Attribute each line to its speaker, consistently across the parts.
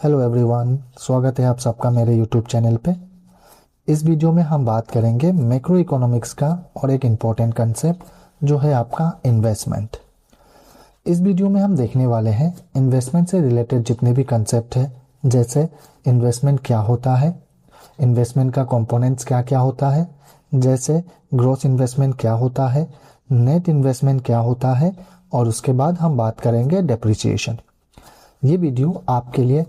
Speaker 1: Hello everyone, स्वागत है आप सबका मेरे यूट्यूब चैनल पे। इस वीडियो में हम बात करेंगे मैक्रो इकोनॉमिक्स का और एक इम्पॉर्टेंट कंसेप्ट जो है आपका इन्वेस्टमेंट। इस वीडियो में हम देखने वाले हैं इन्वेस्टमेंट से रिलेटेड जितने भी कंसेप्ट है, जैसे इन्वेस्टमेंट क्या होता है, इन्वेस्टमेंट का कंपोनेंट्स क्या क्या होता है, जैसे ग्रॉस इन्वेस्टमेंट क्या होता है, नेट इन्वेस्टमेंट क्या होता है, और उसके बाद हम बात करेंगे डेप्रिसिएशन। ये वीडियो आपके लिए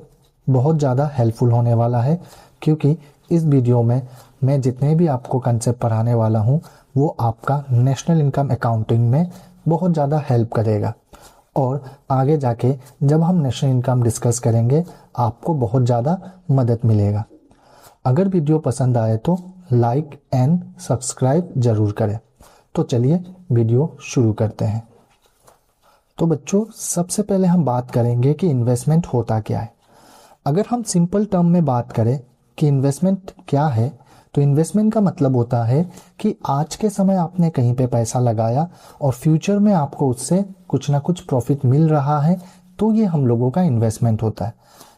Speaker 1: बहुत ज़्यादा हेल्पफुल होने वाला है, क्योंकि इस वीडियो में मैं जितने भी आपको कंसेप्ट पढ़ाने वाला हूँ वो आपका नेशनल इनकम अकाउंटिंग में बहुत ज़्यादा हेल्प करेगा, और आगे जाके जब हम नेशनल इनकम डिस्कस करेंगे आपको बहुत ज़्यादा मदद मिलेगा। अगर वीडियो पसंद आए तो लाइक एंड सब्सक्राइब ज़रूर करें। तो चलिए वीडियो शुरू करते हैं। तो बच्चों, सबसे पहले हम बात करेंगे कि इन्वेस्टमेंट होता क्या है। अगर हम सिंपल टर्म में बात करें कि इन्वेस्टमेंट क्या है, तो इन्वेस्टमेंट का मतलब होता है कि आज के समय आपने कहीं पे पैसा लगाया और फ्यूचर में आपको उससे कुछ ना कुछ प्रॉफिट मिल रहा है, तो ये हम लोगों का इन्वेस्टमेंट होता है।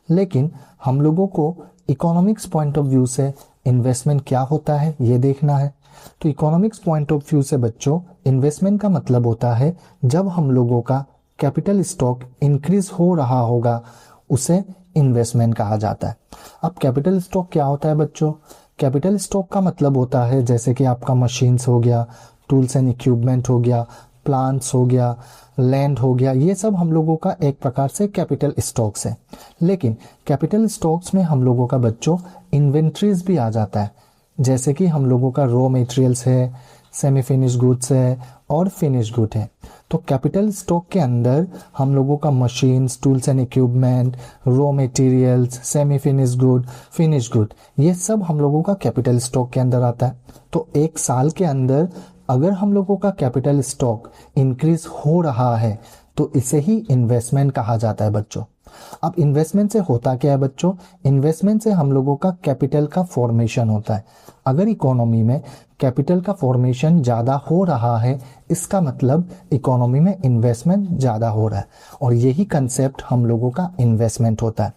Speaker 1: लेकिन हम लोगों को इकोनॉमिक्स पॉइंट ऑफ व्यू से इन्वेस्टमेंट क्या होता है ये देखना है। तो इकोनॉमिक्स पॉइंट ऑफ व्यू से बच्चों, इन्वेस्टमेंट का मतलब होता है जब हम लोगों का कैपिटल स्टॉक इंक्रीज हो रहा होगा, उसे इन्वेस्टमेंट कहा जाता है। अब कैपिटल स्टॉक क्या होता है बच्चों? कैपिटल स्टॉक का मतलब होता है जैसे कि आपका मशीन्स हो गया, टूल्स एंड इक्विपमेंट हो गया, प्लांट्स हो गया, लैंड हो गया, ये सब हम लोगों का एक प्रकार से कैपिटल स्टॉक्स है। लेकिन कैपिटल स्टॉक्स में हम लोगों का बच्चों इन्वेंट्रीज भी आ जाता है, जैसे कि हम लोगों का रॉ मटेरियल्स है, सेमी फिनिश गुड्स है और फिनिश गुड है। तो कैपिटल स्टॉक के अंदर हम लोगों का machines, tools and equipment, raw materials, semi finish good, finish good, ये सब हम लोगों का कैपिटल स्टॉक के अंदर आता है। तो एक साल के अंदर अगर हम लोगों का कैपिटल स्टॉक इंक्रीज हो रहा है तो इसे ही इन्वेस्टमेंट कहा जाता है बच्चों। अब इन्वेस्टमेंट से होता क्या है बच्चों? इन्वेस्टमेंट से हम लोगों का कैपिटल का फॉर्मेशन होता है। अगर इकोनॉमी में कैपिटल का फॉर्मेशन ज़्यादा हो रहा है, इसका मतलब इकोनॉमी में इन्वेस्टमेंट ज़्यादा हो रहा है, और यही कंसेप्ट हम लोगों का इन्वेस्टमेंट होता है।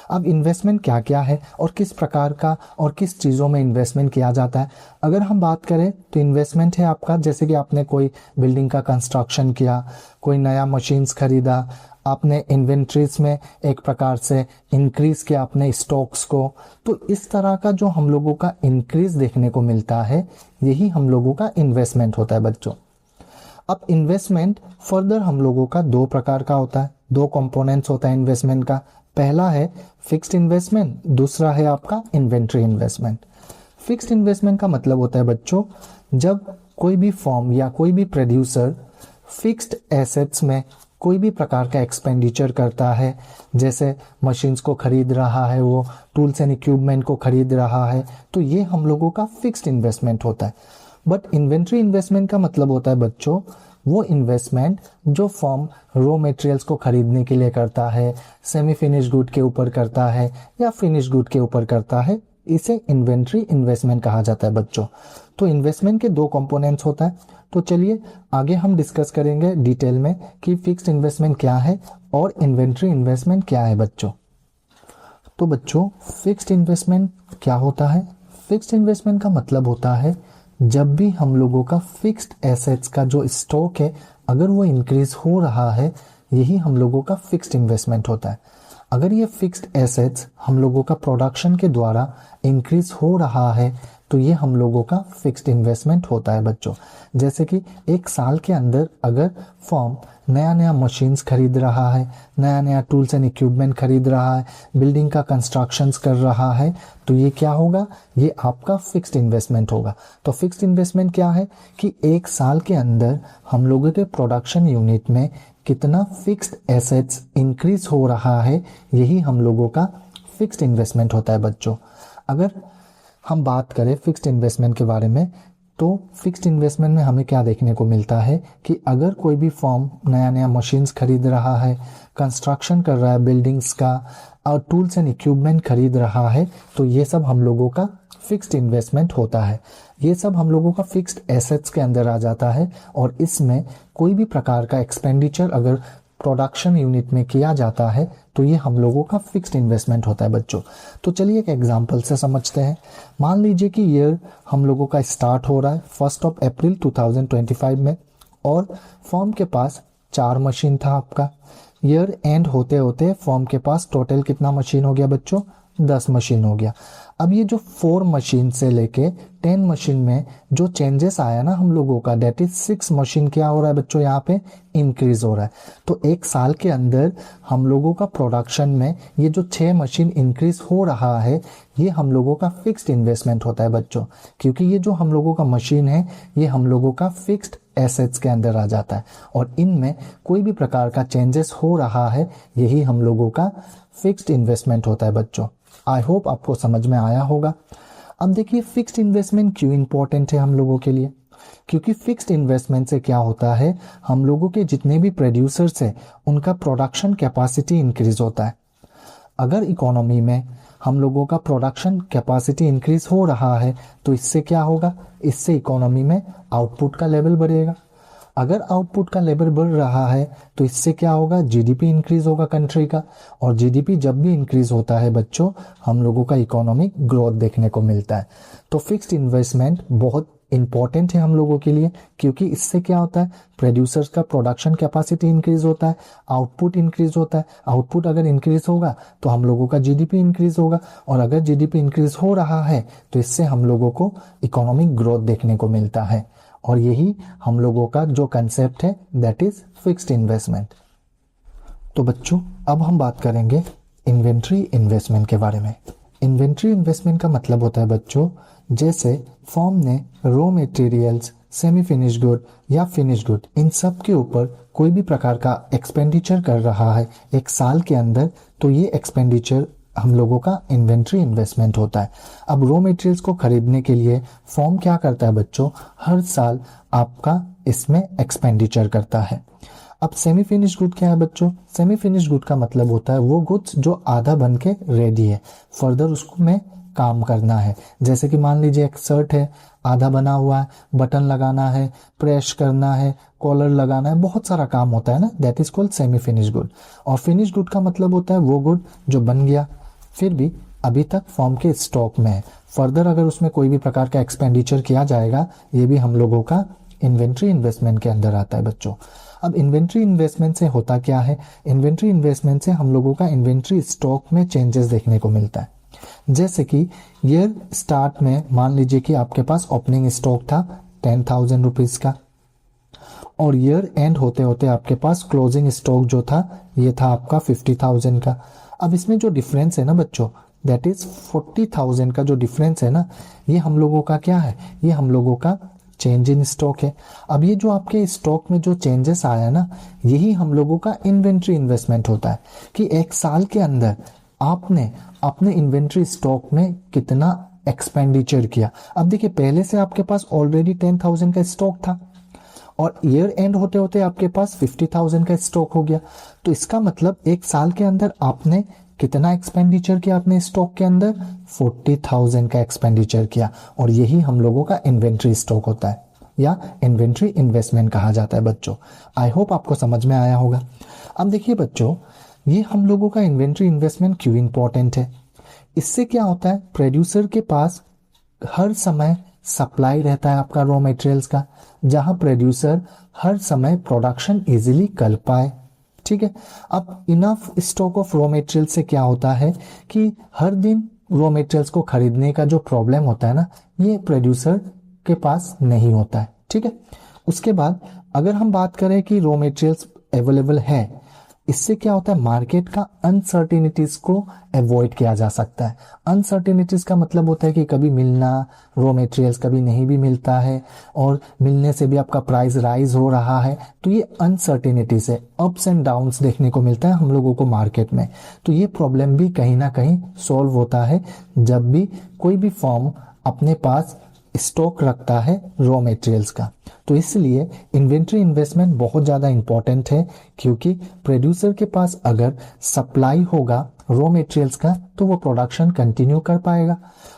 Speaker 1: अब इन्वेस्टमेंट क्या क्या है और किस प्रकार का और किस चीज़ों में इन्वेस्टमेंट किया जाता है, अगर हम बात करें तो इन्वेस्टमेंट है आपका, जैसे कि आपने कोई बिल्डिंग का कंस्ट्रक्शन किया, कोई नया मशीन्स खरीदा, आपने इन्वेंट्रीज में एक प्रकार से इंक्रीज किया अपने स्टॉक्स को, तो इस तरह का जो हम लोगों का इंक्रीज देखने को मिलता है, यही हम लोगों का इन्वेस्टमेंट होता है बच्चों। अब इन्वेस्टमेंट फर्दर हम लोगों का दो प्रकार का होता है, दो कंपोनेंट्स होता है इन्वेस्टमेंट का। पहला है फिक्स्ड इन्वेस्टमेंट, दूसरा है आपका इन्वेंट्री इन्वेस्टमेंट। फिक्स्ड इन्वेस्टमेंट का मतलब होता है बच्चों, जब कोई भी फर्म या कोई भी प्रोड्यूसर फिक्स्ड एसेट्स में कोई भी प्रकार का एक्सपेंडिचर करता है, जैसे मशीन्स को खरीद रहा है, वो टूल्स एंड इक्विपमेंट को खरीद रहा है, तो ये हम लोगों का फिक्स्ड इन्वेस्टमेंट होता है। बट इन्वेंट्री इन्वेस्टमेंट का मतलब होता है बच्चों, वो इन्वेस्टमेंट जो फर्म रॉ मटेरियल्स को खरीदने के लिए करता है, सेमी फिनिश गुड के ऊपर करता है या फिनिश गुड के ऊपर करता है, इसे इन्वेंट्री इन्वेस्टमेंट कहा जाता है बच्चों। तो इन्वेस्टमेंट के दो कंपोनेंट्स होता है। तो चलिए आगे हम डिस्कस करेंगे डिटेल में कि फिक्स्ड इन्वेस्टमेंट क्या है और इन्वेंट्री इन्वेस्टमेंट क्या है बच्चों। तो बच्चों, फिक्स्ड इन्वेस्टमेंट क्या होता है? फिक्स्ड इन्वेस्टमेंट का मतलब होता है जब भी हम लोगों का फिक्स्ड एसेट्स का जो स्टॉक है, अगर वो इंक्रीज हो रहा है, यही हम लोगों का फिक्स्ड इन्वेस्टमेंट होता है। अगर ये फिक्स्ड एसेट्स हम लोगों का प्रोडक्शन के द्वारा इंक्रीज हो रहा है, तो ये हम लोगों का फिक्स्ड इन्वेस्टमेंट होता है बच्चों। जैसे कि एक साल के अंदर अगर फर्म नया नया मशीन्स खरीद रहा है, नया नया टूल्स एंड इक्विपमेंट खरीद रहा है, बिल्डिंग का कंस्ट्रक्शंस कर रहा है, तो ये क्या होगा? ये आपका फिक्स्ड इन्वेस्टमेंट होगा। तो फिक्स्ड इन्वेस्टमेंट क्या है कि एक साल के अंदर हम लोगों के प्रोडक्शन यूनिट में कितना फिक्स्ड एसेट्स इंक्रीज हो रहा है, यही हम लोगों का फिक्स्ड इन्वेस्टमेंट होता है बच्चों। अगर हम बात करें फिक्स्ड इन्वेस्टमेंट के बारे में, तो फिक्स्ड इन्वेस्टमेंट में हमें क्या देखने को मिलता है कि अगर कोई भी फर्म नया नया मशीन्स खरीद रहा है, कंस्ट्रक्शन कर रहा है बिल्डिंग्स का, और टूल्स एंड इक्विपमेंट खरीद रहा है, तो ये सब हम लोगों का फिक्स्ड इन्वेस्टमेंट होता है। ये सब हम लोगों का फिक्स्ड एसेट्स के अंदर आ जाता है, और इसमें कोई भी प्रकार का एक्सपेंडिचर अगर प्रोडक्शन यूनिट में किया जाता है तो ये हम लोगों का फिक्स्ड इन्वेस्टमेंट होता है बच्चों। तो चलिए एक एग्जांपल से समझते हैं। मान लीजिए कि ईयर हम लोगों का स्टार्ट हो रहा है 1 अप्रैल 2025 में, और फर्म के पास 4 मशीन था आपका। ईयर एंड होते होते फर्म के पास टोटल कितना मशीन हो गया बच्चों? 10 मशीन हो गया। अब ये जो 4 मशीन से लेके 10 मशीन में जो चेंजेस आया ना हम लोगों का, डेट इज 6 मशीन क्या हो रहा है बच्चों? यहाँ पे इंक्रीज हो रहा है। तो एक साल के अंदर हम लोगों का प्रोडक्शन में ये जो 6 मशीन इंक्रीज हो रहा है, ये हम लोगों का फिक्स्ड इन्वेस्टमेंट होता है बच्चों, क्योंकि ये जो हम लोगों का मशीन है ये हम लोगों का फिक्स्ड एसेट्स के अंदर आ जाता है, और इनमें कोई भी प्रकार का चेंजेस हो रहा है, यही हम लोगों का फिक्स्ड इन्वेस्टमेंट होता है बच्चों। आई होप आपको समझ में आया होगा। अब देखिए फिक्स्ड इन्वेस्टमेंट क्यों इंपॉर्टेंट है हम लोगों के लिए? क्योंकि फिक्स्ड इन्वेस्टमेंट से क्या होता है, हम लोगों के जितने भी प्रोड्यूसर्स हैं उनका प्रोडक्शन कैपेसिटी इंक्रीज होता है। अगर इकोनॉमी में हम लोगों का प्रोडक्शन कैपेसिटी इंक्रीज हो रहा है तो इससे क्या होगा? इससे इकोनॉमी में आउटपुट का लेवल बढ़ेगा। अगर आउटपुट का लेवल बढ़ रहा है तो इससे क्या होगा? जीडीपी इंक्रीज होगा कंट्री का, और जीडीपी जब भी इंक्रीज होता है बच्चों, हम लोगों का इकोनॉमिक ग्रोथ देखने को मिलता है। तो फिक्स्ड इन्वेस्टमेंट बहुत इंपॉर्टेंट है हम लोगों के लिए, क्योंकि इससे क्या होता है? प्रोड्यूसर्स का प्रोडक्शन कैपेसिटी इंक्रीज होता है, आउटपुट इंक्रीज होता है। आउटपुट अगर इंक्रीज होगा तो हम लोगों का जीडीपी इंक्रीज होगा, और अगर जीडीपी इंक्रीज हो रहा है तो इससे हम लोगों को इकोनॉमिक ग्रोथ देखने को मिलता है। और यही हम लोगों का जो कंसेप्ट है दैट इज फिक्स्ड इन्वेस्टमेंट। तो बच्चों अब हम बात करेंगे इन्वेंट्री इन्वेस्टमेंट के बारे में। इन्वेंट्री इन्वेस्टमेंट का मतलब होता है बच्चों, जैसे फर्म ने raw materials, semi finish good या फिनिश गुड, इन सब के ऊपर कोई भी प्रकार का एक्सपेंडिचर कर रहा है एक साल के अंदर, तो ये एक्सपेंडिचर हम लोगों का इन्वेंट्री इन्वेस्टमेंट होता है। अब रॉ मटेरियल्स को खरीदने के लिए फर्म क्या करता है बच्चों? हर साल आपका इसमें एक्सपेंडिचर करता है। अब सेमी फिनिश गुड क्या है बच्चों? सेमी फिनिश गुड का मतलब होता है वो गुड्स जो आधा बन के रेडी है, फर्दर उसको में काम करना है। जैसे कि मान लीजिए एक शर्ट है, आधा बना हुआ है, बटन लगाना है, प्रेस करना है, कॉलर लगाना है, बहुत सारा काम होता है ना, that is called semi finish good. और फिनिश गुड का मतलब होता है वो गुड जो बन गया फिर भी अभी तक फर्म के स्टॉक में है, फर्दर अगर उसमें कोई भी प्रकार का एक्सपेंडिचर किया जाएगा, ये भी हम लोगों का इन्वेंट्री इन्वेस्टमेंट के अंदर आता है बच्चों। अब इन्वेंट्री इन्वेस्टमेंट से होता क्या है? इन्वेंट्री इन्वेस्टमेंट से हम लोगों का इन्वेंट्री स्टॉक में चेंजेस देखने को मिलता है। जैसे कि ईयर स्टार्ट में मान लीजिए कि आपके पास ओपनिंग स्टॉक था 10,000 रुपीज का, और ईयर एंड होते होते आपके पास क्लोजिंग स्टॉक जो था ये था आपका 50,000 का। अब इसमें जो डिफरेंस है ना बच्चों, दैट इज 40,000 का जो डिफरेंस है ना, ये हम लोगों का क्या है? ये हम लोगों का चेंज इन स्टॉक है। अब ये जो आपके स्टॉक में जो चेंजेस आया ना, यही हम लोगों का इन्वेंट्री इन्वेस्टमेंट होता है, कि एक साल के अंदर आपने अपने इन्वेंट्री स्टॉक में कितना एक्सपेंडिचर किया। अब देखिए पहले से आपके पास ऑलरेडी 10,000 का स्टॉक था, और ईयर एंड होते होते आपके पास 50,000 का स्टॉक हो गया। तो इसका मतलब एक साल के अंदर आपने कितना एक्सपेंडिचर किया? अपने स्टॉक के अंदर 40,000 का एक्सपेंडिचर किया, और यही हम लोगों का इन्वेंट्री स्टॉक होता है, या इन्वेंट्री इन्वेस्टमेंट कहा जाता है बच्चों। आई होप आपको समझ में आया होगा। अब देखिए बच्चों, ये हम लोगों का इन्वेंट्री इन्वेस्टमेंट क्यों इंपॉर्टेंट है? इससे क्या होता है? प्रोड्यूसर के पास हर समय सप्लाई रहता है आपका रॉ मटेरियल्स का, जहां प्रोड्यूसर हर समय प्रोडक्शन इजीली कर पाए। ठीक है। अब enough stock of raw material से क्या होता है कि हर दिन रॉ मटेरियल्स को खरीदने का जो प्रॉब्लम होता है ना, ये प्रोड्यूसर के पास नहीं होता है। ठीक है। उसके बाद अगर हम बात करें कि रॉ मटेरियल्स अवेलेबल है, इससे क्या होता है? मार्केट का अनसर्टिनिटीज को अवॉइड किया जा सकता है। अनसर्टिनिटीज का मतलब होता है कि कभी मिलना रॉ मटेरियल्स, कभी नहीं भी मिलता है, और मिलने से भी आपका प्राइस राइज हो रहा है। तो ये अनसर्टिनिटीज है, अप्स एंड डाउन्स देखने को मिलता है हम लोगों को मार्केट में। तो ये प्रॉब्लम भी कहीं ना कहीं सॉल्व होता है जब भी कोई भी फर्म अपने पास स्टॉक रखता है रॉ मटेरियल्स का। तो इसलिए इन्वेंट्री इन्वेस्टमेंट बहुत ज़्यादा इंपॉर्टेंट है, क्योंकि प्रोड्यूसर के पास अगर सप्लाई होगा रॉ मटेरियल्स का तो वो प्रोडक्शन कंटिन्यू कर पाएगा,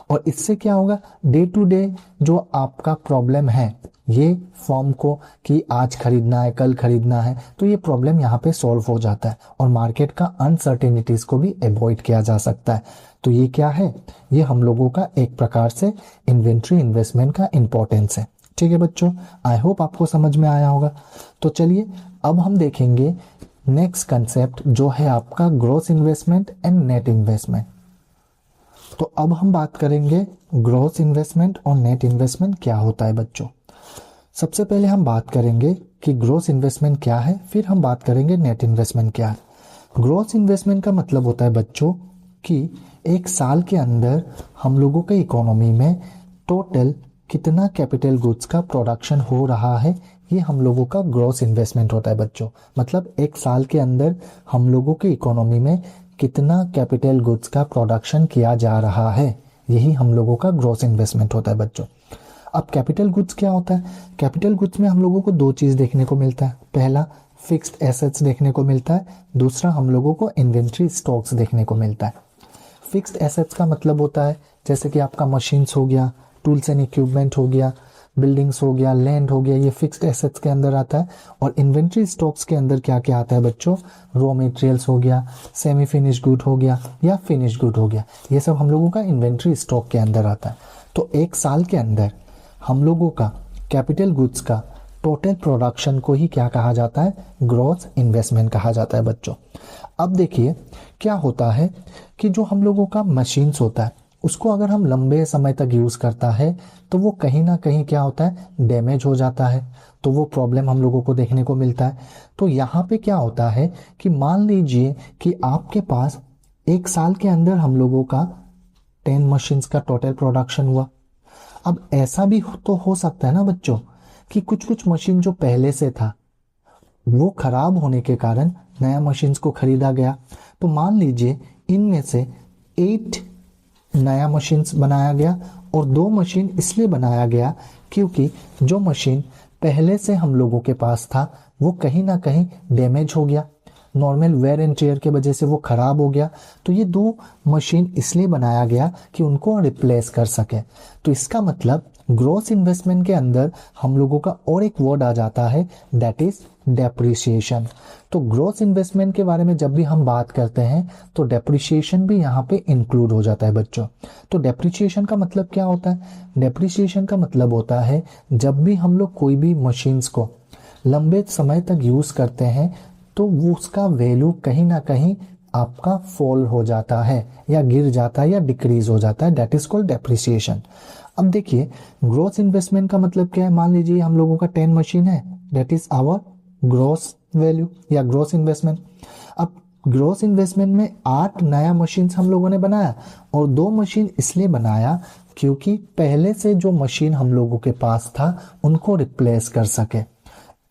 Speaker 1: और इससे क्या होगा? डे टू डे जो आपका प्रॉब्लम है ये फॉर्म को कि आज खरीदना है कल खरीदना है, तो ये प्रॉब्लम यहाँ पे सॉल्व हो जाता है और मार्केट का अनसर्टेनिटीज को भी अवॉइड किया जा सकता है। तो ये क्या है, ये हम लोगों का एक प्रकार से इन्वेंट्री इन्वेस्टमेंट का इंपॉर्टेंस है। ठीक है बच्चों, आई होप आपको समझ में आया होगा। तो चलिए अब हम देखेंगे नेक्स्ट कंसेप्ट जो है आपका gross investment and net investment. तो अब हम बात करेंगे ग्रॉस इन्वेस्टमेंट और नेट इन्वेस्टमेंट क्या होता है बच्चों। सबसे पहले हम बात करेंगे कि ग्रॉस इन्वेस्टमेंट क्या है, फिर हम बात करेंगे नेट इन्वेस्टमेंट क्या है। ग्रॉस इन्वेस्टमेंट का मतलब होता है बच्चों कि एक साल के अंदर हम लोगों के इकोनॉमी में टोटल कितना कैपिटल गुड्स का प्रोडक्शन हो रहा है, ये हम लोगों का ग्रॉस इन्वेस्टमेंट होता है बच्चों। मतलब एक साल के अंदर हम लोगों के इकोनॉमी में कितना कैपिटल गुड्स का प्रोडक्शन किया जा रहा है, यही हम लोगों का ग्रॉस इन्वेस्टमेंट होता है बच्चों। अब कैपिटल गुड्स क्या होता है, कैपिटल गुड्स में हम लोगों को दो चीज देखने को मिलता है। पहला फिक्स्ड एसेट्स देखने को मिलता है, दूसरा हम लोगों को इन्वेंट्री स्टॉक्स देखने को मिलता है। फिक्स्ड एसेट्स का मतलब होता है जैसे कि आपका मशीन्स हो गया, टूल्स एंड इक्विपमेंट हो गया, बिल्डिंग्स हो गया, लैंड हो गया, ये फिक्स्ड एसेट्स के अंदर आता है। और इन्वेंट्री स्टॉक्स के अंदर क्या क्या आता है बच्चों, रॉ मटेरियल्स हो गया, सेमी फिनिश गुड हो गया या फिनिश गुड हो गया, ये सब हम लोगों का इन्वेंट्री स्टॉक के अंदर आता है। तो एक साल के अंदर हम लोगों का कैपिटल गुड्स का टोटल प्रोडक्शन को ही क्या कहा जाता है, ग्रॉस इन्वेस्टमेंट कहा जाता है बच्चों। अब देखिए क्या होता है कि जो हम लोगों का मशीन्स होता है उसको अगर हम लंबे समय तक यूज करता है तो वो कहीं ना कहीं क्या होता है, डैमेज हो जाता है, तो वो प्रॉब्लम हम लोगों को देखने को मिलता है। तो यहाँ पे क्या होता है कि मान लीजिए कि आपके पास एक साल के अंदर हम लोगों का 10 मशीन्स का टोटल प्रोडक्शन हुआ। अब ऐसा भी तो हो सकता है ना बच्चों कि कुछ कुछ मशीन जो पहले से था वो खराब होने के कारण नया मशीन्स को खरीदा गया। तो मान लीजिए इनमें से 8 नया मशीन्स बनाया गया और 2 मशीन इसलिए बनाया गया क्योंकि जो मशीन पहले से हम लोगों के पास था वो कहीं ना कहीं डैमेज हो गया, नॉर्मल वेयर एंड टेयर के वजह से वो खराब हो गया। तो ये 2 मशीन इसलिए बनाया गया कि उनको रिप्लेस कर सके। तो इसका मतलब ग्रॉस इन्वेस्टमेंट के अंदर हम लोगों का और एक वर्ड आ जाता है, दैट इज डेप्रिसिएशन। तो ग्रॉस इन्वेस्टमेंट के बारे में जब भी हम बात करते हैं तो डेप्रिसिएशन भी यहाँ पे इंक्लूड हो जाता है बच्चों। तो डेप्रिसिएशन का मतलब क्या होता है, डेप्रिसिएशन का मतलब होता है जब भी हम लोग कोई भी मशीन्स को लंबे समय तक यूज करते हैं तो वो उसका वैल्यू कहीं ना कहीं आपका फॉल हो जाता है या गिर जाता है या डिक्रीज हो जाता है, दैट इज कॉल्ड डेप्रिसिएशन। अब देखिए ग्रॉस इन्वेस्टमेंट का मतलब क्या है, मान लीजिए हम लोगों का 10 मशीन है, that is our gross value या ग्रॉस इन्वेस्टमेंट। अब ग्रॉस इन्वेस्टमेंट में 8 नया मशीन हम लोगों ने बनाया और 2 मशीन इसलिए बनाया क्योंकि पहले से जो मशीन हम लोगों के पास था उनको रिप्लेस कर सके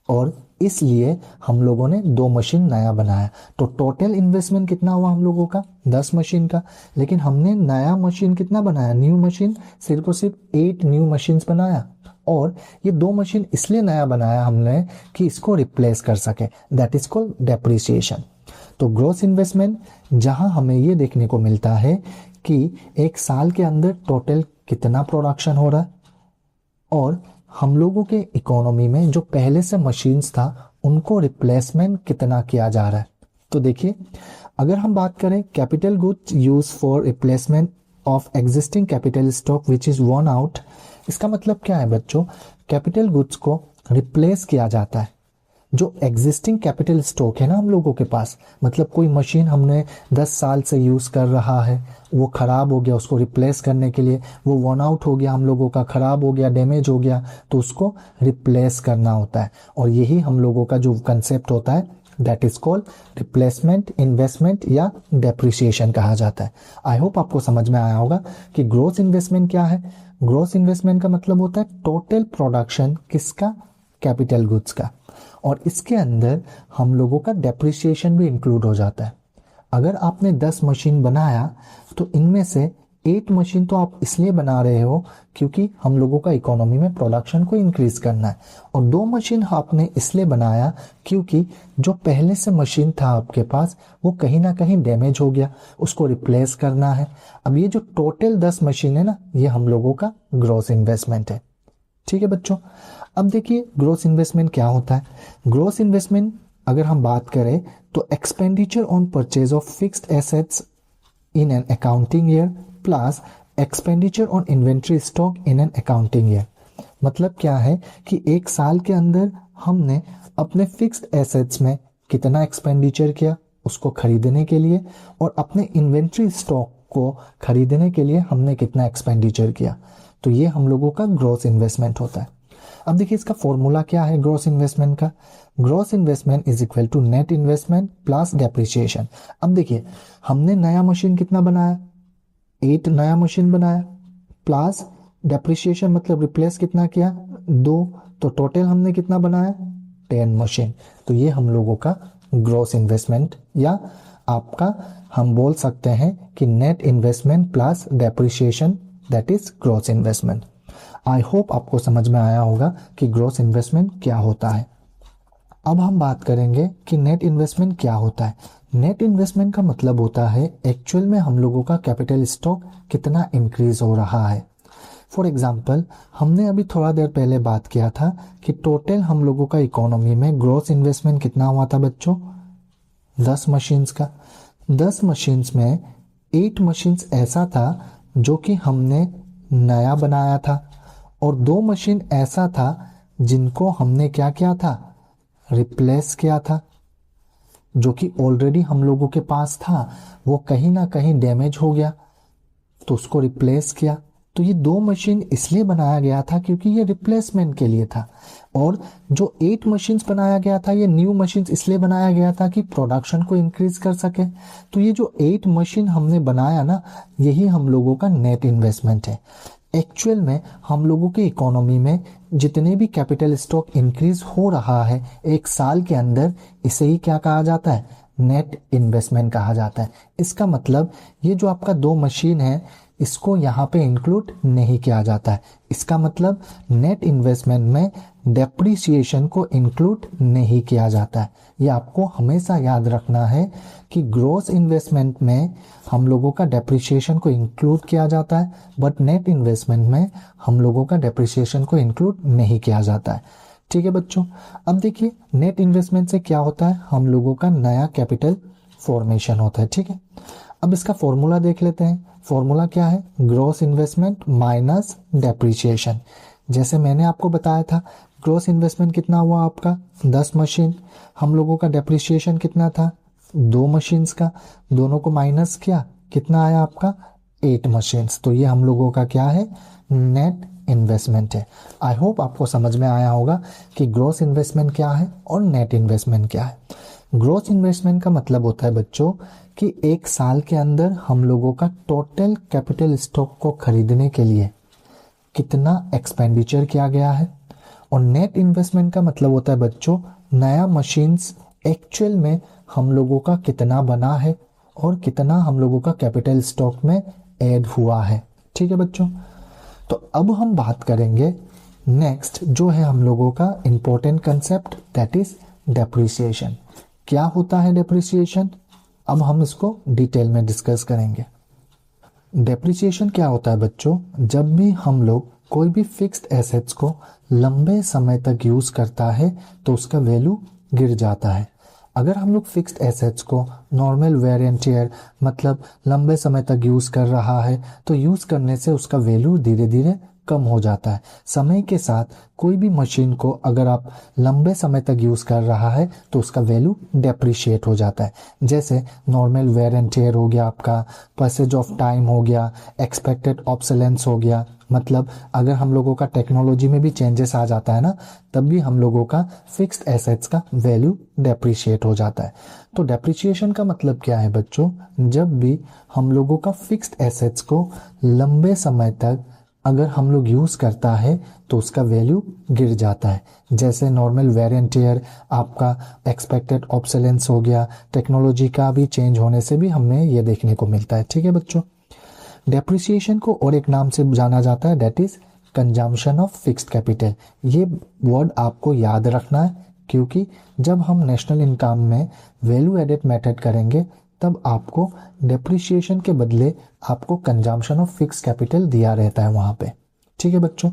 Speaker 1: और इसलिए हम लोगों ने 2 मशीन नया बनाया। तो टोटल इन्वेस्टमेंट कितना हुआ हम लोगों का, 10 मशीन का, लेकिन हमने नया मशीन कितना बनाया, न्यू मशीन सिर्फ और सिर्फ 8 न्यू मशीन बनाया। और ये 2 मशीन इसलिए नया बनाया हमने कि इसको रिप्लेस कर सके, दैट इज कॉल्ड डेप्रिसिएशन। तो ग्रॉस इन्वेस्टमेंट जहां हमें ये देखने को मिलता है कि एक साल के अंदर टोटल कितना प्रोडक्शन हो रहा है और हम लोगों के इकोनॉमी में जो पहले से मशीन्स था उनको रिप्लेसमेंट कितना किया जा रहा है। तो देखिए अगर हम बात करें capital goods use for replacement of existing capital stock which is worn out, इसका मतलब क्या है बच्चों, कैपिटल गुड्स को रिप्लेस किया जाता है। जो एग्जिस्टिंग कैपिटल स्टॉक है ना हम लोगों के पास, मतलब कोई मशीन हमने 10 साल से यूज कर रहा है, वो खराब हो गया, उसको रिप्लेस करने के लिए वो वर्न आउट हो गया हम लोगों का, खराब हो गया, डैमेज हो गया, तो उसको रिप्लेस करना होता है। और यही हम लोगों का जो कंसेप्ट होता है that is called replacement investment या डेप्रिसिएशन कहा जाता है। आई होप आपको समझ में आया होगा कि ग्रॉस इन्वेस्टमेंट क्या है। ग्रॉस इन्वेस्टमेंट का मतलब होता है टोटल प्रोडक्शन किसका, कैपिटल गुड्स का, और इसके अंदर हम लोगों का डेप्रिसिएशन भी इंक्लूड हो जाता है। अगर आपने 10 मशीन बनाया तो इनमें से 8 मशीन तो आप इसलिए बना रहे हो क्योंकि हम लोगों का इकोनॉमी में प्रोडक्शन को इंक्रीज करना है, और 2 मशीन आपने इसलिए बनाया क्योंकि जो पहले से मशीन था आपके पास वो कहीं ना कहीं डैमेज हो गया, उसको रिप्लेस करना है। अब ये जो टोटल 10 मशीन है ना, ये हम लोगों का ग्रॉस इन्वेस्टमेंट है। ठीक है बच्चों, अब देखिए ग्रॉस इन्वेस्टमेंट क्या होता है। ग्रॉस इन्वेस्टमेंट अगर हम बात करें तो expenditure on purchase of fixed assets in an accounting year plus expenditure on inventory stock in an accounting year. मतलब क्या है कि एक साल के अंदर हमने अपने फिक्स्ड एसेट्स में कितना एक्सपेंडिचर किया उसको खरीदने के लिए, और अपने इन्वेंट्री स्टॉक को खरीदने के लिए हमने कितना एक्सपेंडिचर किया। तो ये हम लोगों का ग्रॉस इन्वेस्टमेंट होता है। अब देखिए इसका फॉर्मूला क्या है ग्रॉस इन्वेस्टमेंट का। Gross investment is equal to net investment plus depreciation. अब देखिए हमने नया मशीन कितना बनाया, 8 नया मशीन बनाया, प्लस डेप्रिसिएशन मतलब रिप्लेस कितना किया, 2, तो टोटल हमने कितना बनाया, 10 मशीन। तो ये हम लोगों का ग्रॉस इन्वेस्टमेंट, या आपका हम बोल सकते हैं कि net investment plus depreciation, that is gross investment. I hope आपको समझ में आया होगा कि ग्रॉस इन्वेस्टमेंट क्या होता है। अब हम बात करेंगे कि नेट इन्वेस्टमेंट क्या होता है। नेट इन्वेस्टमेंट का मतलब होता है एक्चुअल में हम लोगों का कैपिटल स्टॉक कितना इंक्रीज हो रहा है। फॉर एग्जाम्पल हमने अभी थोड़ा देर पहले बात किया था कि टोटल हम लोगों का इकोनॉमी में ग्रॉस इन्वेस्टमेंट कितना हुआ था बच्चों, 10 मशीन्स का। 10 मशीन्स में 8 मशीन्स ऐसा था जो कि हमने नया बनाया था, और 2 मशीन ऐसा था जिनको हमने क्या किया था, रिप्लेस किया था। जो कि ऑलरेडी हम लोगों के पास था, वो कहीं ना कहीं डैमेज हो गया तो उसको रिप्लेस किया। तो ये 2 मशीन इसलिए बनाया गया था क्योंकि ये रिप्लेसमेंट के लिए था, और जो 8 मशीन्स बनाया गया था ये न्यू मशीन्स इसलिए बनाया गया था कि प्रोडक्शन को इंक्रीज कर सके। तो ये जो 8 मशीन हमने बनाया ना, यही हम लोगों का नेट इन्वेस्टमेंट है। एक्चुअल में हम लोगों की इकोनॉमी में जितने भी कैपिटल स्टॉक इंक्रीज हो रहा है एक साल के अंदर, इसे ही क्या कहा जाता है, नेट इन्वेस्टमेंट कहा जाता है। इसका मतलब ये जो आपका 2 मशीन है इसको यहाँ पे इंक्लूड नहीं किया जाता है। इसका मतलब नेट इन्वेस्टमेंट में डेप्रिसिएशन को इंक्लूड नहीं किया जाता है। ये आपको हमेशा याद रखना है कि ग्रॉस इन्वेस्टमेंट में हम लोगों का डेप्रिसिएशन को इंक्लूड किया जाता है, बट नेट इन्वेस्टमेंट में हम लोगों का डेप्रिसिएशन को इंक्लूड नहीं किया जाता है। ठीक है बच्चों। अब देखिए नेट इन्वेस्टमेंट से क्या होता है, हम लोगों का नया कैपिटल फॉर्मेशन होता है। ठीक है, अब इसका फॉर्मूला देख लेते हैं। फॉर्मूला क्या है, ग्रॉस इन्वेस्टमेंट माइनस डेप्रिसिएशन। जैसे मैंने आपको बताया था ग्रॉस इन्वेस्टमेंट कितना हुआ आपका, 10 मशीन। हम लोगों का डेप्रिसिएशन कितना था, 2 मशीन्स का, दोनों को माइनस किया, कितना आया आपका, 8 मशीन्स। तो ये हम लोगों का क्या है, नेट इन्वेस्टमेंट है। आई होप आपको समझ में आया होगा कि ग्रॉस इन्वेस्टमेंट क्या है और नेट इन्वेस्टमेंट क्या है। ग्रॉस इन्वेस्टमेंट का मतलब होता है बच्चों कि एक साल के अंदर हम लोगों का टोटल कैपिटल स्टॉक को खरीदने के लिए कितना एक्सपेंडिचर किया गया है, और नेट इन्वेस्टमेंट का मतलब होता है बच्चों नया मशीन्स एक्चुअल में हम लोगों का कितना बना है और कितना हम लोगों का कैपिटल स्टॉक में ऐड हुआ है। ठीक है बच्चों, तो अब हम बात करेंगे नेक्स्ट जो है हम लोगों का important concept, that is depreciation. क्या होता है डेप्रिसिएशन, अब हम इसको डिटेल में डिस्कस करेंगे। डेप्रिसिएशन क्या होता है बच्चों, जब भी हम लोग कोई भी फिक्स्ड एसेट्स को लंबे समय तक यूज करता है तो उसका वैल्यू गिर जाता है। अगर हम लोग फिक्स्ड एसेट्स को नॉर्मल वेयर एंड टियर मतलब लंबे समय तक यूज कर रहा है तो यूज करने से उसका वैल्यू धीरे धीरे कम हो जाता है। समय के साथ कोई भी मशीन को अगर आप लंबे समय तक यूज कर रहा है तो उसका वैल्यू डेप्रिशिएट हो जाता है। जैसे नॉर्मल वेयर एंड टियर हो गया, आपका पैसेज ऑफ टाइम हो गया, एक्सपेक्टेड ऑब्सोलेंस हो गया। मतलब अगर हम लोगों का टेक्नोलॉजी में भी चेंजेस आ जाता है ना, तब भी हम लोगों का फिक्स्ड एसेट्स का वैल्यू डेप्रिशिएट हो जाता है। तो डेप्रिसिएशन का मतलब क्या है बच्चों, जब भी हम लोगों का फिक्स्ड एसेट्स को लंबे समय तक अगर हम लोग यूज करता है तो उसका वैल्यू गिर जाता है। जैसे नॉर्मल वेयर एंड टियर, आपका एक्सपेक्टेड ऑब्सोलेंस हो गया, टेक्नोलॉजी का भी चेंज होने से भी हमें ये देखने को मिलता है। ठीक है बच्चों, डेप्रिसिएशन को और एक नाम से जाना जाता है, that is consumption of fixed capital. ये वर्ड आपको याद रखना है क्योंकि जब हम नेशनल इनकम में वैल्यू एडेड मेथड करेंगे तब आपको डेप्रिसिएशन के बदले आपको कंजम्पशन ऑफ फिक्स्ड कैपिटल दिया रहता है वहां पे। ठीक है बच्चों।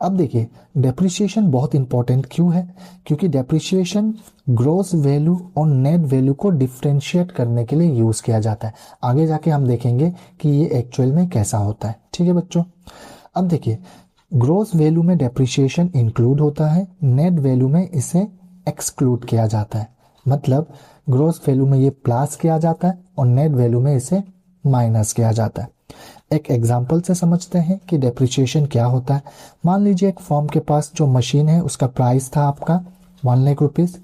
Speaker 1: अब देखिए डेप्रिसिएशन बहुत इंपॉर्टेंट क्यों है, क्योंकि डेप्रिसिएशन ग्रॉस वैल्यू और नेट वैल्यू को डिफ्रेंशिएट करने के लिए यूज किया जाता है। आगे जाके हम देखेंगे कि ये एक्चुअल में कैसा होता है। ठीक है बच्चों। अब देखिए ग्रॉस वैल्यू में डेप्रिसिएशन इंक्लूड होता है, नेट वैल्यू में इसे एक्सक्लूड किया जाता है। मतलब ग्रॉस वैल्यू में ये प्लस किया जाता है और नेट वैल्यू में इसे माइनस किया जाता है। एक एग्जाम्पल से समझते हैं कि डेप्रिसिएशन क्या होता है। मान लीजिए एक फर्म के पास जो मशीन है उसका प्राइस था आपका 1 लाख रुपीज।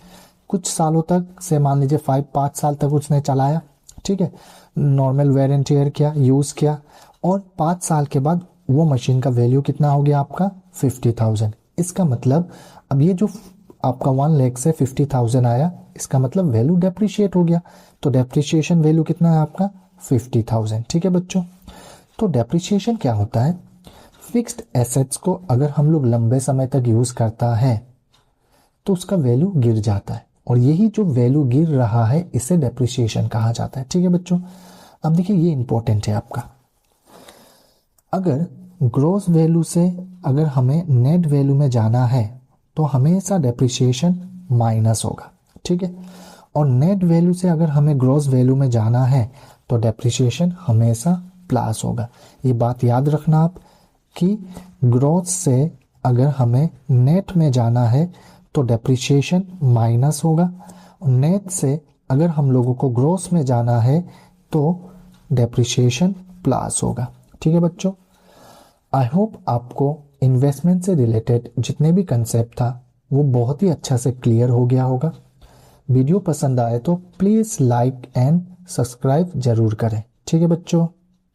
Speaker 1: कुछ सालों तक से मान लीजिए 5 साल तक उसने चलाया, ठीक है, नॉर्मल वेयर एंड टियर किया, यूज किया, और 5 साल के बाद वो मशीन का वैल्यू कितना हो गया आपका 50,000। इसका मतलब अब ये जो आपका 1 लाख से 50,000 आया, इसका मतलब वैल्यू डेप्रिशिएट हो गया। तो डेप्रिशिएशन वैल्यू कितना है आपका 50,000। ठीक है बच्चों। तो डेप्रिशिएशन क्या होता है, फिक्स्ड एसेट्स को अगर हम लोग लंबे समय तक यूज करता है तो उसका वैल्यू गिर जाता है, और यही जो वैल्यू गिर रहा है इसे डेप्रिशिएशन कहा जाता है। ठीक है बच्चों। अब देखिए ये इंपॉर्टेंट है आपका, अगर ग्रॉस वैल्यू से अगर हमें नेट वैल्यू में जाना है तो हमेशा डेप्रिशिएशन माइनस होगा। ठीक है। और नेट वैल्यू से अगर हमें ग्रॉस वैल्यू में जाना है तो डेप्रिशिएशन हमेशा प्लस होगा। ये बात याद रखना आप कि ग्रॉस से अगर हमें नेट में जाना है तो डेप्रिशिएशन माइनस होगा, और नेट से अगर हम लोगों को ग्रॉस में जाना है तो डेप्रिशिएशन प्लस होगा। ठीक है बच्चों। आई होप आपको इन्वेस्टमेंट से रिलेटेड जितने भी कंसेप्ट था वो बहुत ही अच्छा से क्लियर हो गया होगा। वीडियो पसंद आए तो प्लीज़ लाइक एंड सब्सक्राइब जरूर करें। ठीक है बच्चों।